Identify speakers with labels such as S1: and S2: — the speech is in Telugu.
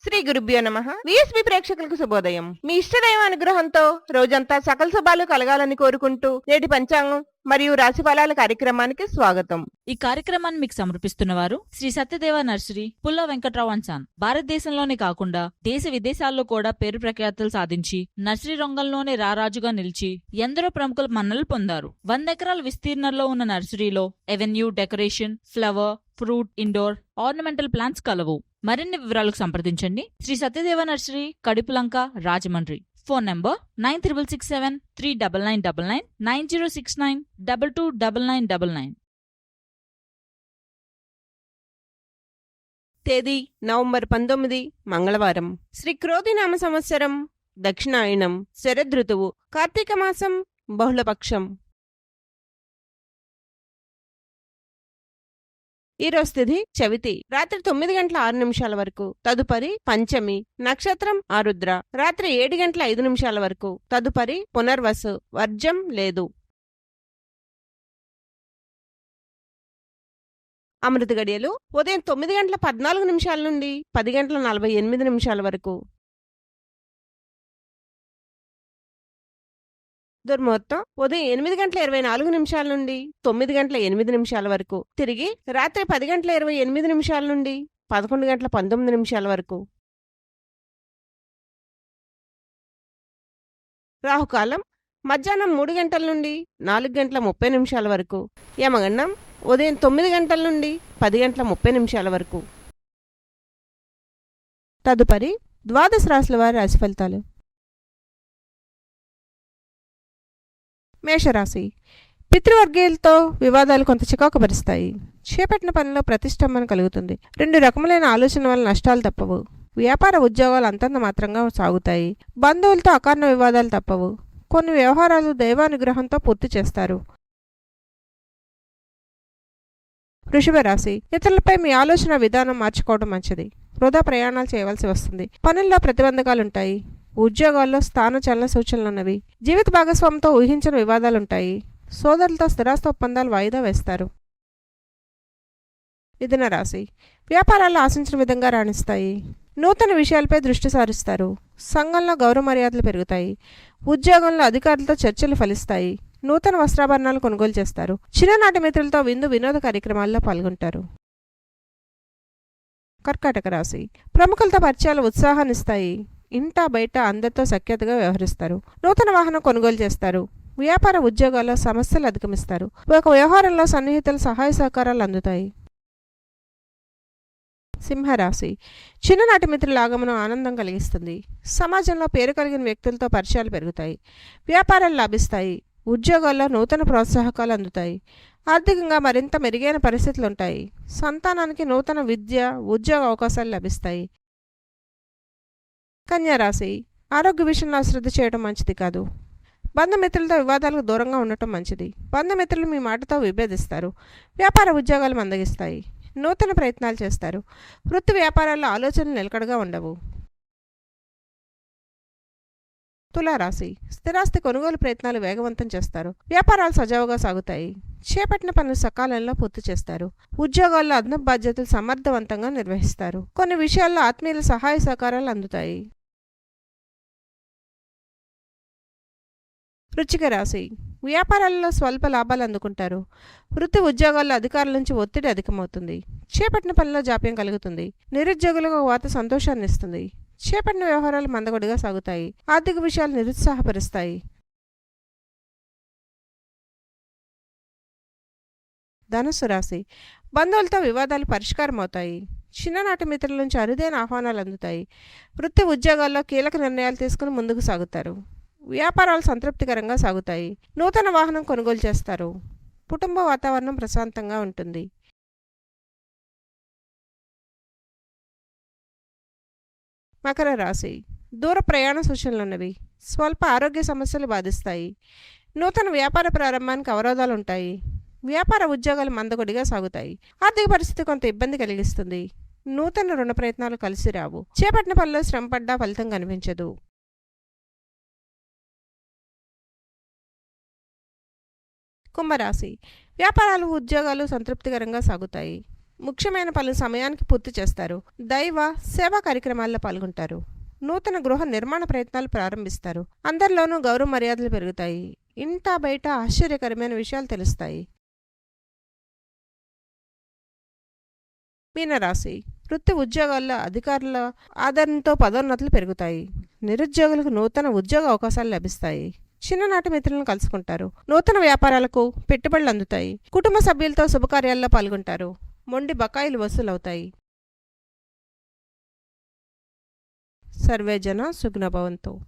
S1: శ్రీ గురుభ్యో నమః. విఎస్బి ప్రేక్షకులకు శుభోదయం. మీ ఇష్టదైవ అనుగ్రహంతో రోజంతా సకల శుభాలు కలగాలని కోరుకుంటూ నేటి పంచాంగం మరియు రాశి ఫలాల కార్యక్రమానికి స్వాగతం.
S2: ఈ కార్యక్రమాన్ని మీకు సమర్పిస్తున్న వారు శ్రీ సత్యదేవ నర్సరీ, పుల్ల వెంకట్రావు అండ్ సన్. భారతదేశంలోనే కాకుండా దేశ విదేశాల్లో కూడా పేరు ప్రఖ్యాతులు సాధించి నర్సరీ రంగంలోనే రారాజుగా నిలిచి ఎందరో ప్రముఖుల మన్నలు పొందారు. 100 ఎకరాల విస్తీర్ణంలో ఉన్న నర్సరీలో avenue, decoration, flower, fruit, indoor, ornamental plants కలవు. మరిన్ని వివరాలకు సంప్రదించండి Shri Satyadeva nursery, Kadipulanka, Rajahmundry. Phone number 9667 39999 9069229999.
S1: తేదీ నవంబర్ 19 మంగళవారం. శ్రీ క్రోధినామ సంవత్సరం, దక్షిణాయనం, శరదృతువు, కార్తీక మాసం, బహుళపక్షం. ఈ రోజు తిథి చవితి, రాత్రి 9:06 వరకు. తదుపరి పంచమి, నక్షత్రం ఆరుద్ర, రాత్రి 7:05 వరకు. తదుపరి పునర్వసు, వర్జం లేదు. అమృత గడియలు ఉదయం 9:14 నుండి 10:48 వరకు. దుర్ముహూర్తం ఉదయం 8:24 నుండి 9:08 వరకు. తిరిగి రాత్రి 10:28 నుండి 11:19 వరకు. రాహుకాలం మధ్యాహ్నం 3 గంటల నుండి 4:30 వరకు. యమగండం ఉదయం 9 గంటల నుండి 10:30 వరకు. తదుపరి ద్వాదశ రాశుల వారి రాశి ఫలితాలు. మేషరాశి, పితృవర్గీయులతో వివాదాలు కొంత చికాకుపరుస్తాయి. చేపట్టిన పనిలో ప్రతిష్టంభన కలుగుతుంది. 2 రకములైన ఆలోచన వల్ల నష్టాలు తప్పవు. వ్యాపార ఉద్యోగాలు అంతంత మాత్రంగా సాగుతాయి. బంధువులతో అకారణ వివాదాలు తప్పవు. కొన్ని వ్యవహారాలు దైవానుగ్రహంతో పూర్తి చేస్తారు. వృషభ రాశి, ఇతరులపై మీ ఆలోచన విధానం మార్చుకోవడం మంచిది. వృధా ప్రయాణాలు చేయవలసి వస్తుంది. పనుల్లో ప్రతిబంధకాలుంటాయి. ఉద్యోగాల్లో స్థాన చలన సూచనలున్నవి. జీవిత భాగస్వామితో ఊహించిన వివాదాలుంటాయి. సోదరులతో స్థిరాస్తి ఒప్పందాలు వాయిదా వేస్తారు. మిథున రాశి, వ్యాపారాలు ఆశించిన విధంగా రాణిస్తాయి. నూతన విషయాలపై దృష్టి సారిస్తారు. సంఘంలో గౌరవ మర్యాదలు పెరుగుతాయి. ఉద్యోగంలో అధికారులతో చర్చలు ఫలిస్తాయి. నూతన వస్త్రాభరణాలు కొనుగోలు చేస్తారు. చిన్ననాటి మిత్రులతో వినోద కార్యక్రమాల్లో పాల్గొంటారు. కర్కాటక రాశి, ప్రముఖులతో పరిచయాలు ఉత్సాహాన్నిస్తాయి. ఇంటా బయట అందరితో సఖ్యతగా వ్యవహరిస్తారు. నూతన వాహనం కొనుగోలు చేస్తారు. వ్యాపార ఉద్యోగాల్లో సమస్యలు అధిగమిస్తారు. ఒక వ్యవహారంలో సన్నిహితుల సహాయ సహకారాలు అందుతాయి. సింహరాశి, చిన్ననాటి మిత్రుల ఆగమనం ఆనందం కలిగిస్తుంది. సమాజంలో పేరు కలిగిన వ్యక్తులతో పరిచయాలు పెరుగుతాయి. వ్యాపారాలు లాభిస్తాయి. ఉద్యోగాల్లో నూతన ప్రోత్సాహకాలు అందుతాయి. ఆర్థికంగా మరింత మెరుగైన పరిస్థితులుంటాయి. సంతానానికి నూతన విద్య, ఉద్యోగ అవకాశాలు లభిస్తాయి. కన్యారాశి, ఆరోగ్య విషయంలో అశ్రద్ధ చేయడం మంచిది కాదు. బంధుమిత్రులతో వివాదాలకు దూరంగా ఉండటం మంచిది. బంధుమిత్రులు మీ మాటతో విభేదిస్తారు. వ్యాపార ఉద్యోగాలు మందగిస్తాయి. నూతన ప్రయత్నాలు చేస్తారు. వృత్తి వ్యాపారాల్లో ఆలోచనలు నిలకడగా ఉండవు. తులారాశి, స్థిరాస్తి కొనుగోలు ప్రయత్నాలు వేగవంతం చేస్తారు. వ్యాపారాలు సజావుగా సాగుతాయి. చేపట్టిన పనులు సకాలంలో పూర్తి చేస్తారు. ఉద్యోగాల్లో అదనపు బాధ్యతలు సమర్థవంతంగా నిర్వహిస్తారు. కొన్ని విషయాల్లో ఆత్మీయుల సహాయ సహకారాలు అందుతాయి. వృశ్చిక రాశి, వ్యాపారాలలో స్వల్ప లాభాలు అందుకుంటారు. వృత్తి ఉద్యోగాల్లో అధికారుల నుంచి ఒత్తిడి అధికమవుతుంది. చేపట్టిన పనిలో జాప్యం కలుగుతుంది. నిరుద్యోగులకు వాత సంతోషాన్ని ఇస్తుంది. చేపట్టిన వ్యవహారాలు మందకొడిగా సాగుతాయి. ఆర్థిక విషయాలు నిరుత్సాహపరుస్తాయి. ధనుస్సు రాశి, బంధువులతో వివాదాలు పరిష్కారం అవుతాయి. చిన్ననాటి మిత్రుల నుంచి అరుదైన ఆహ్వానాలు అందుతాయి. వృత్తి ఉద్యోగాల్లో కీలక నిర్ణయాలు తీసుకుని ముందుకు సాగుతారు. వ్యాపారాలు సంతృప్తికరంగా సాగుతాయి. నూతన వాహనం కొనుగోలు చేస్తారు. కుటుంబ వాతావరణం ప్రశాంతంగా ఉంటుంది. మకర రాశి, దూర ప్రయాణ సూచనలున్నవి. స్వల్ప ఆరోగ్య సమస్యలు బాధిస్తాయి. నూతన వ్యాపార ప్రారంభానికి అవరోధాలు ఉంటాయి. వ్యాపార ఉద్యోగాలు మందకొడిగా సాగుతాయి. ఆర్థిక పరిస్థితి కొంత ఇబ్బంది కలిగిస్తుంది. నూతన రుణ ప్రయత్నాలు కలిసి రావు. చేపట్టిన పనిలో శ్రమపడ్డా ఫలితం కనిపించదు. కుంభరాశి, వ్యాపారాలు ఉద్యోగాలు సంతృప్తికరంగా సాగుతాయి. ముఖ్యమైన పనులు సమయానికి పూర్తి చేస్తారు. దైవ సేవా కార్యక్రమాల్లో పాల్గొంటారు. నూతన గృహ నిర్మాణ ప్రయత్నాలు ప్రారంభిస్తారు. అందరిలోనూ గౌరవ మర్యాదలు పెరుగుతాయి. ఇంటా బయట ఆశ్చర్యకరమైన విషయాలు తెలుస్తాయి. మీనరాశి వృత్తి ఉద్యోగాల్లో అధికారుల ఆదరణతో పదోన్నతులు పెరుగుతాయి. నిరుద్యోగులకు నూతన ఉద్యోగ అవకాశాలు లభిస్తాయి. చిన్ననాటి మిత్రులను కలుసుకుంటారు. నూతన వ్యాపారాలకు పెట్టుబడులు అందుతాయి. కుటుంబ సభ్యులతో శుభకార్యాల్లో పాల్గొంటారు. మొండి బకాయిలు వసూలవుతాయి. సర్వే జన సుగుణ భవంతు.